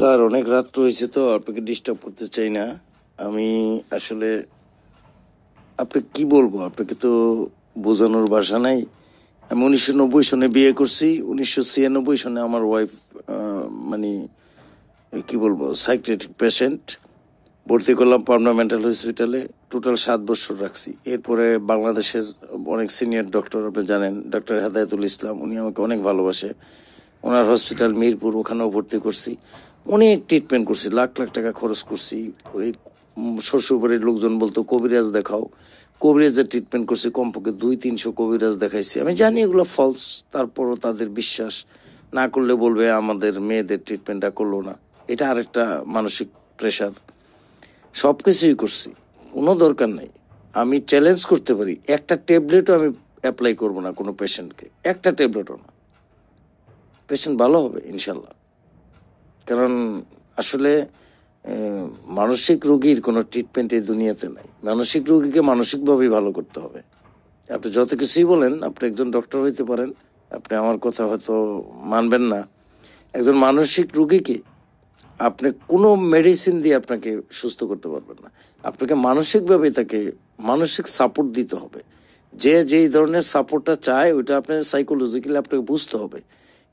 Sir অনেক রাত হয়েছে তো আপনাকে ডিস্টার্ব করতে চাই না। আমি আসলে আপনি কি বলবো, আপনাকে তো বোঝানোর ভাষা নাই। আমি 1990 সনে বিয়ে করছি। 1996 সনে আমার ওয়াইফ মানে কি বলবো সাইকিয়াট্রিক পেশেন্ট, ভর্তি করলাম পাবনা মেন্টাল হসপিটালে। টোটাল 7 বছর রাখছি। এরপরে বাংলাদেশের অনেক সিনিয়র ডক্টর, আপনি জানেন ডক্টর হেদায়েতুল ইসলাম, উনি আমাকে অনেক ভালোবাসে। ওনার হসপিটাল মিরপুর, ওখানেও ভর্তি করছি। অনেক ট্রিটমেন্ট করছি, লাখ লাখ টাকা খরচ করছি। ওই শ্বশুরবাড়ির লোকজন বলতো কবিরাজ দেখাও, কবিরাজের ট্রিটমেন্ট করছি, কমপক্ষে 200-300 কবিরাজ দেখাইছি। আমি জানি এগুলো ফলস, তারপরও তাদের বিশ্বাস। না করলে বলবে আমাদের মেয়েদের ট্রিটমেন্টটা করলো না। এটা আরেকটা মানসিক প্রেশার। সব কিছুই করছি, কোনো দরকার নেই। আমি চ্যালেঞ্জ করতে পারি, একটা ট্যাবলেটও আমি অ্যাপ্লাই করবো না কোনো পেশেন্টকে, একটা ট্যাবলেটও না। পেশেন্ট ভালো হবে ইনশাল্লাহ। কারণ আসলে মানসিক রোগীর কোনো ট্রিটমেন্ট এই দুনিয়াতে নাই। মানসিক রোগীকে মানসিকভাবেই ভালো করতে হবে। আপনি যত কিছুই বলেন, আপনি একজন ডক্টর হইতে পারেন, আপনি আমার কথা হয়তো মানবেন না। একজন মানসিক রোগীকে আপনি কোনো মেডিসিন দিয়ে আপনাকে সুস্থ করতে পারবেন না। আপনাকে মানসিকভাবে তাকে মানসিক সাপোর্ট দিতে হবে। যে যেই ধরনের সাপোর্টটা চায় ওইটা আপনার সাইকোলজিক্যালি আপনাকে বুঝতে হবে।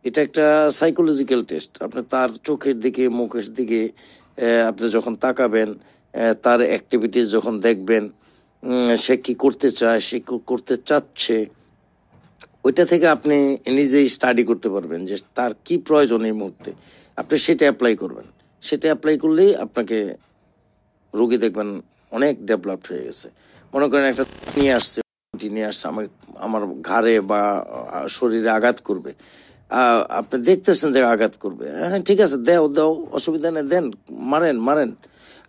এটা একটা সাইকোলজিক্যাল টেস্ট। আপনি তার চোখের দিকে, মুখের দিকে আপনি যখন তাকাবেন, তার অ্যাক্টিভিটিস যখন দেখবেন, সে কি করতে চায়, সে কি করতে চাচ্ছে, ওইটা থেকে আপনি নিজেই স্টাডি করতে পারবেন যে তার কি প্রয়োজন এই মুহূর্তে। আপনি সেটা অ্যাপ্লাই করবেন। সেটা অ্যাপ্লাই করলেই আপনাকে রোগী দেখবেন অনেক ডেভেলপড হয়ে গেছে। মনে করেন একটা নিয়ে আসছে আমার ঘাড়ে বা শরীরে আঘাত করবে। আপনি দেখতেছেন যে আঘাত করবে, হ্যাঁ ঠিক আছে, দাও দাও, অসুবিধা নেই, দেন, মারেন মারেন।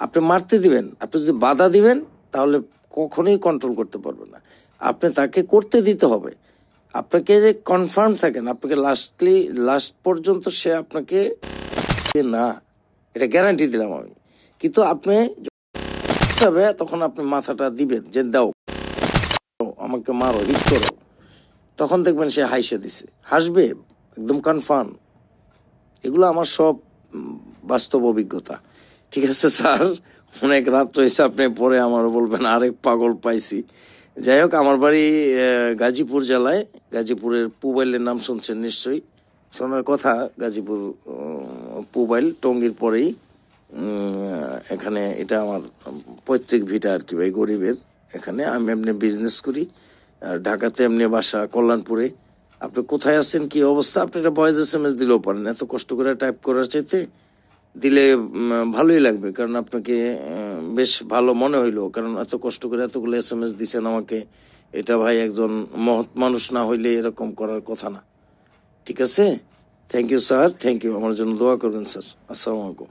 আপনি মারতে দিবেন, আপনি যদি বাধা দিবেন তাহলে কখনোই কন্ট্রোল করতে পারবেন না। আপনি তাকে করতে দিতে হবে। আপনাকে যে কনফার্ম থাকেন, আপনাকে লাস্ট পর্যন্ত সে আপনাকে না, এটা গ্যারান্টি দিলাম আমি। কিন্তু আপনি তখন আপনি মাথাটা দিবেন যে দাও, আমাকে মারো, হিট করো, তখন দেখবেন সে হাসে দিছে, হাসবে, একদম কনফার্ম। এগুলো আমার সব বাস্তব অভিজ্ঞতা। ঠিক আছে স্যার, অনেক রাত রয়েছে, আপনি পরে আমার বলবেন আরেক পাগল পাইছি। যাই হোক, আমার বাড়ি গাজীপুর জেলায়। গাজীপুরের পুবাইলের নাম শুনছেন নিশ্চয়ই, শোনার কথা। গাজীপুর পুবাইল টঙ্গীর পরেই। এখানে এটা আমার পৈতৃক ভিটা আর কি ভাই, গরিবের। এখানে আমি এমনি বিজনেস করি। আর ঢাকাতে এমনি বাসা কল্যাণপুরে। আপনি কোথায় আছেন, কি অবস্থা, আপনি একটা ভয়েস SMS দিলেও পারেন। এত কষ্ট করে টাইপ করার চাইতে দিলে ভালোই লাগবে, কারণ আপনাকে বেশ ভালো মনে হইলো। কারণ এত কষ্ট করে এতগুলো SMS দিছেন আমাকে, এটা ভাই একজন মহৎ মানুষ না হইলে এরকম করার কথা না। ঠিক আছে, thank you sir, thank you. আমার জন্য দোয়া করবেন স্যার। আসসালামু আলাইকুম।